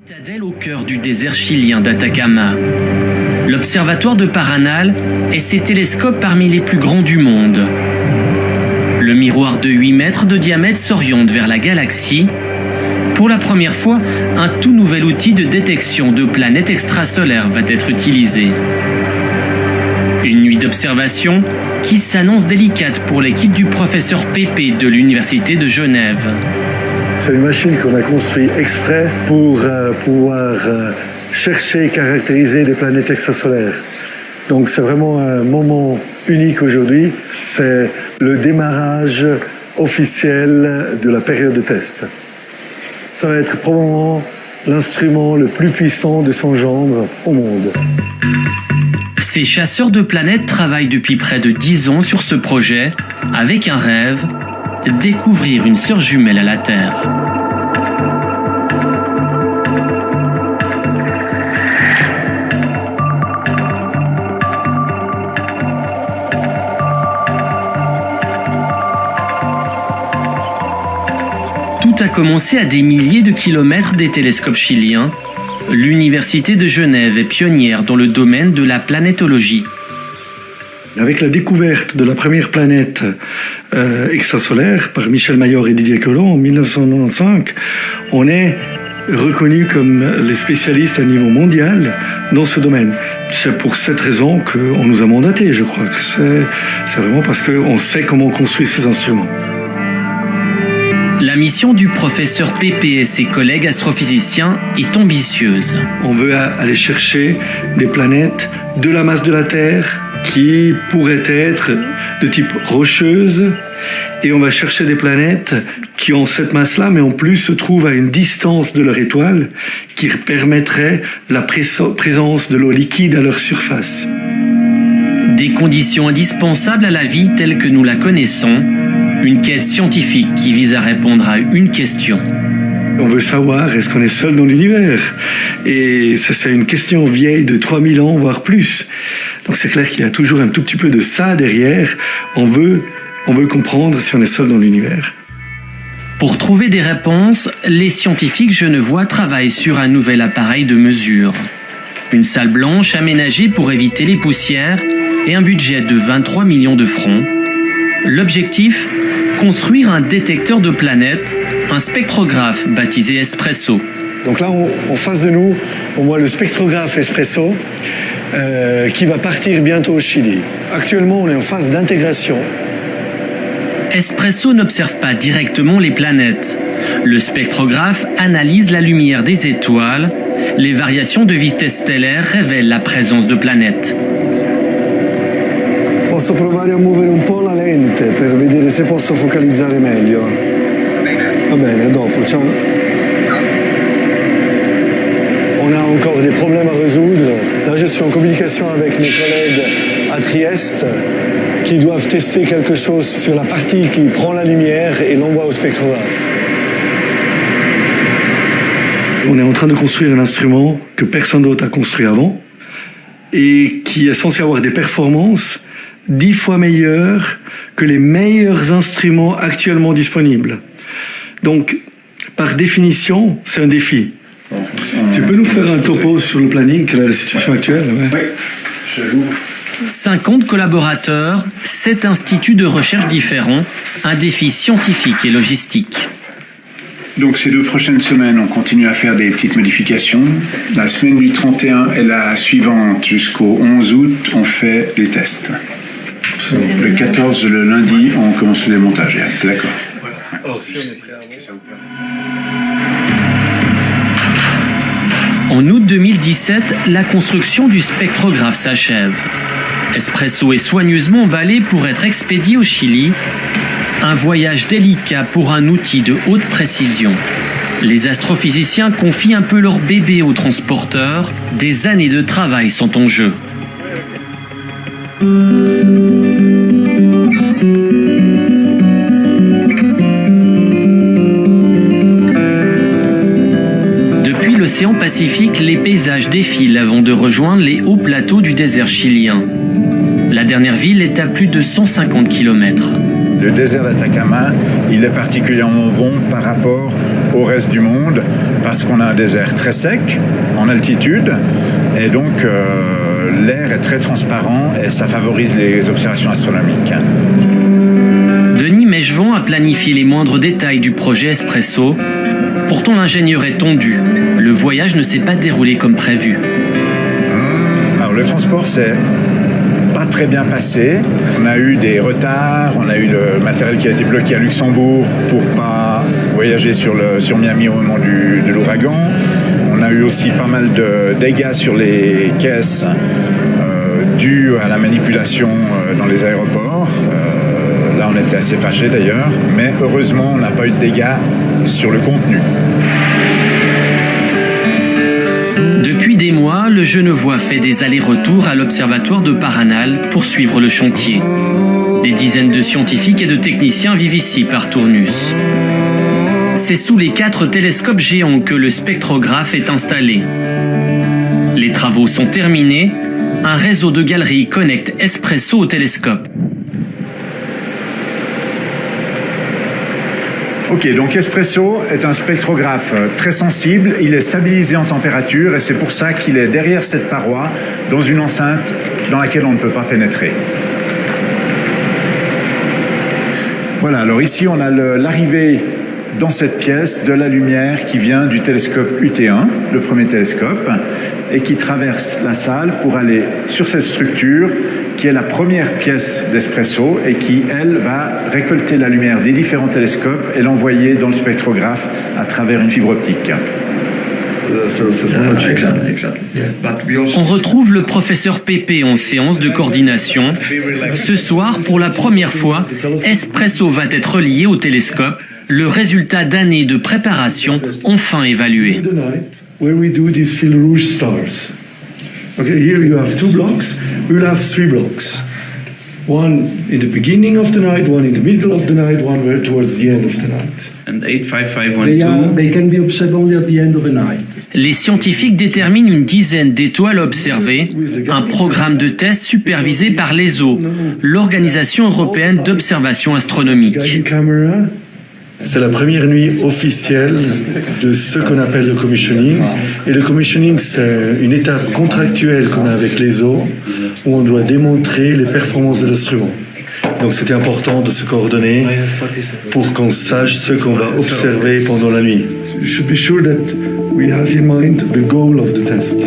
Citadelle au cœur du désert chilien d'Atacama. L'observatoire de Paranal est ses télescopes parmi les plus grands du monde. Le miroir de 8 mètres de diamètre s'oriente vers la galaxie. Pour la première fois, un tout nouvel outil de détection de planètes extrasolaires va être utilisé. Une nuit d'observation qui s'annonce délicate pour l'équipe du professeur Pépé de l'Université de Genève. C'est une machine qu'on a construite exprès pour pouvoir chercher et caractériser des planètes extrasolaires. Donc c'est vraiment un moment unique aujourd'hui. C'est le démarrage officiel de la période de test. Ça va être probablement l'instrument le plus puissant de son genre au monde. Ces chasseurs de planètes travaillent depuis près de 10 ans sur ce projet, avec un rêve: découvrir une sœur jumelle à la Terre. Tout a commencé à des milliers de kilomètres des télescopes chiliens. L'Université de Genève est pionnière dans le domaine de la planétologie. Avec la découverte de la première planète extrasolaire par Michel Mayor et Didier Queloz en 1995, on est reconnus comme les spécialistes à niveau mondial dans ce domaine. C'est pour cette raison qu'on nous a mandatés, je crois. C'est vraiment parce qu'on sait comment construire ces instruments. La mission du professeur Pépé et ses collègues astrophysiciens est ambitieuse. On veut aller chercher des planètes de la masse de la Terre qui pourraient être de type rocheuse, et on va chercher des planètes qui ont cette masse-là, mais en plus se trouvent à une distance de leur étoile qui permettrait la présence de l'eau liquide à leur surface. Des conditions indispensables à la vie telle que nous la connaissons, une quête scientifique qui vise à répondre à une question. On veut savoir, est-ce qu'on est seul dans l'univers? Et ça, c'est une question vieille de 3000 ans, voire plus. Donc c'est clair qu'il y a toujours un tout petit peu de ça derrière. On veut comprendre si on est seul dans l'univers. Pour trouver des réponses, les scientifiques genevois travaillent sur un nouvel appareil de mesure. Une salle blanche aménagée pour éviter les poussières et un budget de 23 millions de francs. L'objectif: construire un détecteur de planètes, un spectrographe baptisé Espresso. Donc là, en face de nous, on voit le spectrographe Espresso qui va partir bientôt au Chili. Actuellement, on est en phase d'intégration. Espresso n'observe pas directement les planètes. Le spectrographe analyse la lumière des étoiles. Les variations de vitesse stellaire révèlent la présence de planètes. Posso provare a muovere un po' la lente per vedere se posso focalizzare meglio. Va bene, dopo, ciao. On a encore des problèmes à résoudre. Là, je suis en communication avec mes collègues à Trieste qui doivent tester quelque chose sur la partie qui prend la lumière et l'envoie au spectrographe. On est en train de construire un instrument que personne d'autre a construit avant et qui est censé avoir des performances 10 fois meilleures que les meilleurs instruments actuellement disponibles. Donc, par définition, c'est un défi. Tu peux nous faire un topo sur le planning, quelle est la situation actuelle? Oui, je l'ouvre. 50 collaborateurs, 7 instituts de recherche différents, un défi scientifique et logistique. Donc ces 2 prochaines semaines, on continue à faire des petites modifications. La semaine du 31 et la suivante jusqu'au 11 août, on fait les tests. Donc, le 14, le lundi, on commence le démontage. D'accord. En août 2017, la construction du spectrographe s'achève. Espresso est soigneusement emballé pour être expédié au Chili. Un voyage délicat pour un outil de haute précision. Les astrophysiciens confient un peu leur bébé au transporteur. Des années de travail sont en jeu. l'océan Pacifique, les paysages défilent avant de rejoindre les hauts plateaux du désert chilien. La dernière ville est à plus de 150 km. Le désert d'Atacama, il est particulièrement bon par rapport au reste du monde parce qu'on a un désert très sec en altitude et donc l'air est très transparent et ça favorise les observations astronomiques. Denis Mechevant a planifié les moindres détails du projet Espresso. Pourtant, l'ingénieur est tondu. Le voyage ne s'est pas déroulé comme prévu. Alors, le transport s'est pas très bien passé. On a eu des retards, on a eu le matériel qui a été bloqué à Luxembourg pour pas voyager sur Miami au moment de l'ouragan. On a eu aussi pas mal de dégâts sur les caisses dus à la manipulation dans les aéroports. Là, on était assez fâchés d'ailleurs, mais heureusement, on n'a pas eu de dégâts sur le contenu. Depuis des mois, le Genevois fait des allers-retours à l'observatoire de Paranal pour suivre le chantier. Des dizaines de scientifiques et de techniciens vivent ici par tournus. C'est sous les 4 télescopes géants que le spectrographe est installé. Les travaux sont terminés. Un réseau de galeries connecte Espresso au télescope. Ok, donc Espresso est un spectrographe très sensible, il est stabilisé en température et c'est pour ça qu'il est derrière cette paroi dans une enceinte dans laquelle on ne peut pas pénétrer. Voilà, alors ici on a l'arrivée dans cette pièce de la lumière qui vient du télescope UT1, le premier télescope, et qui traverse la salle pour aller sur cette structure qui est la première pièce d'Espresso et qui, elle, va récolter la lumière des différents télescopes et l'envoyer dans le spectrographe à travers une fibre optique. On retrouve le professeur Pépé en séance de coordination. Ce soir, pour la première fois, Espresso va être lié au télescope, le résultat d'années de préparation enfin évalué. Where we do these fil rouge stars. Okay, here you have 2 blocks. We will have 3 blocks. One in the beginning of the night, one in the middle of the night, one towards the end of the night. And 85512. They can be observed only at the end of the night. Les scientifiques déterminent une dizaine d'étoiles à observer, un programme de test supervisé par l'ESO, l'Organisation européenne d'observation astronomique. C'est la première nuit officielle de ce qu'on appelle le commissioning. Et le commissioning, c'est une étape contractuelle qu'on a avec l'ESO, où on doit démontrer les performances de l'instrument. Donc c'était important de se coordonner pour qu'on sache ce qu'on va observer pendant la nuit. You should be sure that we have in mind the goal of the test.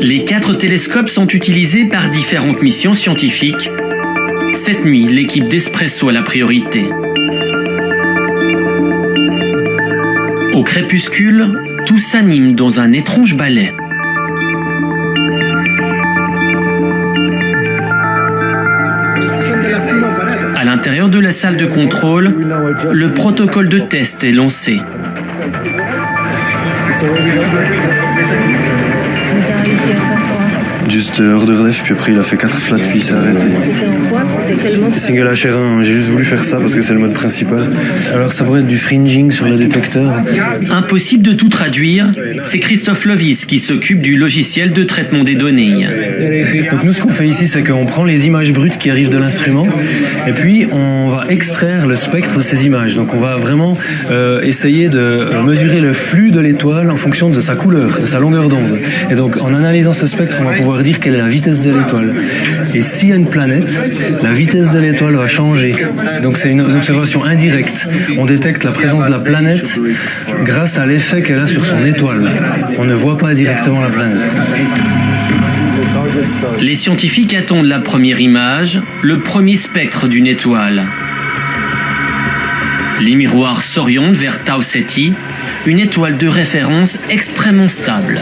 Les 4 télescopes sont utilisés par différentes missions scientifiques. Cette nuit, l'équipe d'Espresso a la priorité. Au crépuscule, tout s'anime dans un étrange ballet. À l'intérieur de la salle de contrôle, le protocole de test est lancé. Juste hors de ref, puis après il a fait 4 flats puis il s'est arrêté. C'était en quoi? C'était quel mode? Single HR1, j'ai juste voulu faire ça parce que c'est le mode principal. Alors ça pourrait être du fringing sur le détecteur. Impossible de tout traduire, c'est Christophe Lovis qui s'occupe du logiciel de traitement des données. Donc nous ce qu'on fait ici c'est qu'on prend les images brutes qui arrivent de l'instrument et puis on va extraire le spectre de ces images. Donc on va vraiment essayer de mesurer le flux de l'étoile en fonction de sa couleur, de sa longueur d'onde. Et donc en analysant ce spectre on va pouvoir dire quelle est la vitesse de l'étoile. Et s'il y a une planète, la vitesse de l'étoile va changer. Donc c'est une observation indirecte. On détecte la présence de la planète grâce à l'effet qu'elle a sur son étoile. On ne voit pas directement la planète. Les scientifiques attendent la première image, le premier spectre d'une étoile. Les miroirs s'orientent vers Tau Ceti, une étoile de référence extrêmement stable.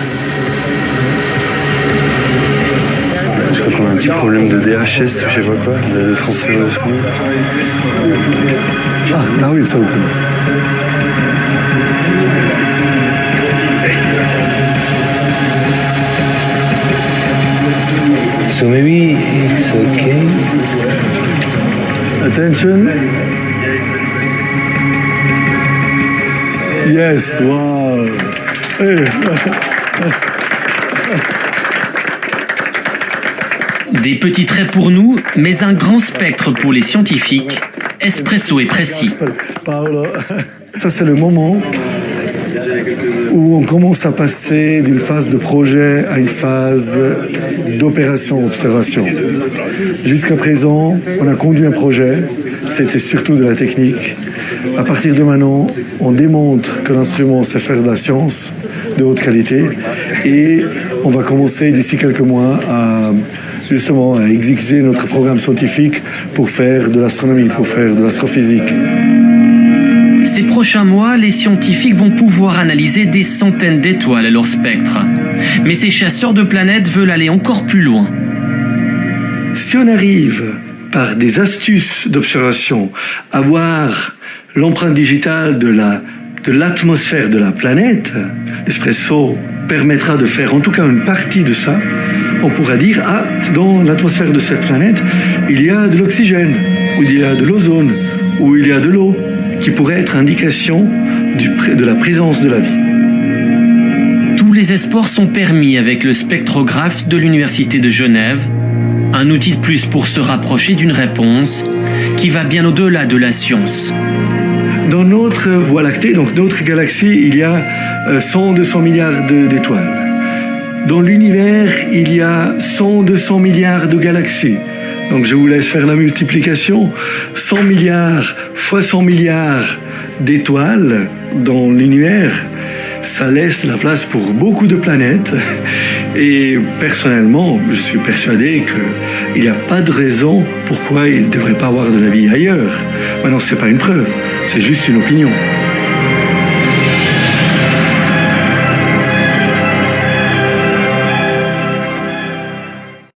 Je crois qu'on a un petit problème de DHS, je sais pas quoi, de transfert de flux. Ah, now it's open. So maybe it's okay. Attention. Yes, wow. Des petits traits pour nous, mais un grand spectre pour les scientifiques, espresso et précis. Paolo. Ça, c'est le moment où on commence à passer d'une phase de projet à une phase d'opération-observation. Jusqu'à présent, on a conduit un projet, c'était surtout de la technique. À partir de maintenant, on démontre que l'instrument sait faire de la science de haute qualité et on va commencer d'ici quelques mois à exécuter notre programme scientifique pour faire de l'astronomie, pour faire de l'astrophysique. Ces prochains mois, les scientifiques vont pouvoir analyser des centaines d'étoiles à leur spectre. Mais ces chasseurs de planètes veulent aller encore plus loin. Si on arrive, par des astuces d'observation, à voir l'empreinte digitale de l'atmosphère de la planète, Espresso permettra de faire en tout cas une partie de ça. On pourra dire, dans l'atmosphère de cette planète, il y a de l'oxygène, ou il y a de l'ozone, ou il y a de l'eau, qui pourrait être indication de la présence de la vie. Tous les espoirs sont permis avec le spectrographe de l'Université de Genève, un outil de plus pour se rapprocher d'une réponse qui va bien au-delà de la science. Dans notre Voie lactée, donc notre galaxie, il y a 100-200 milliards d'étoiles. Dans l'univers, il y a 100-200 milliards de galaxies. Donc je vous laisse faire la multiplication. 100 milliards fois 100 milliards d'étoiles dans l'univers, ça laisse la place pour beaucoup de planètes. Et personnellement, je suis persuadé qu'il n'y a pas de raison pourquoi il ne devrait pas avoir de la vie ailleurs. Maintenant, ce n'est pas une preuve, c'est juste une opinion.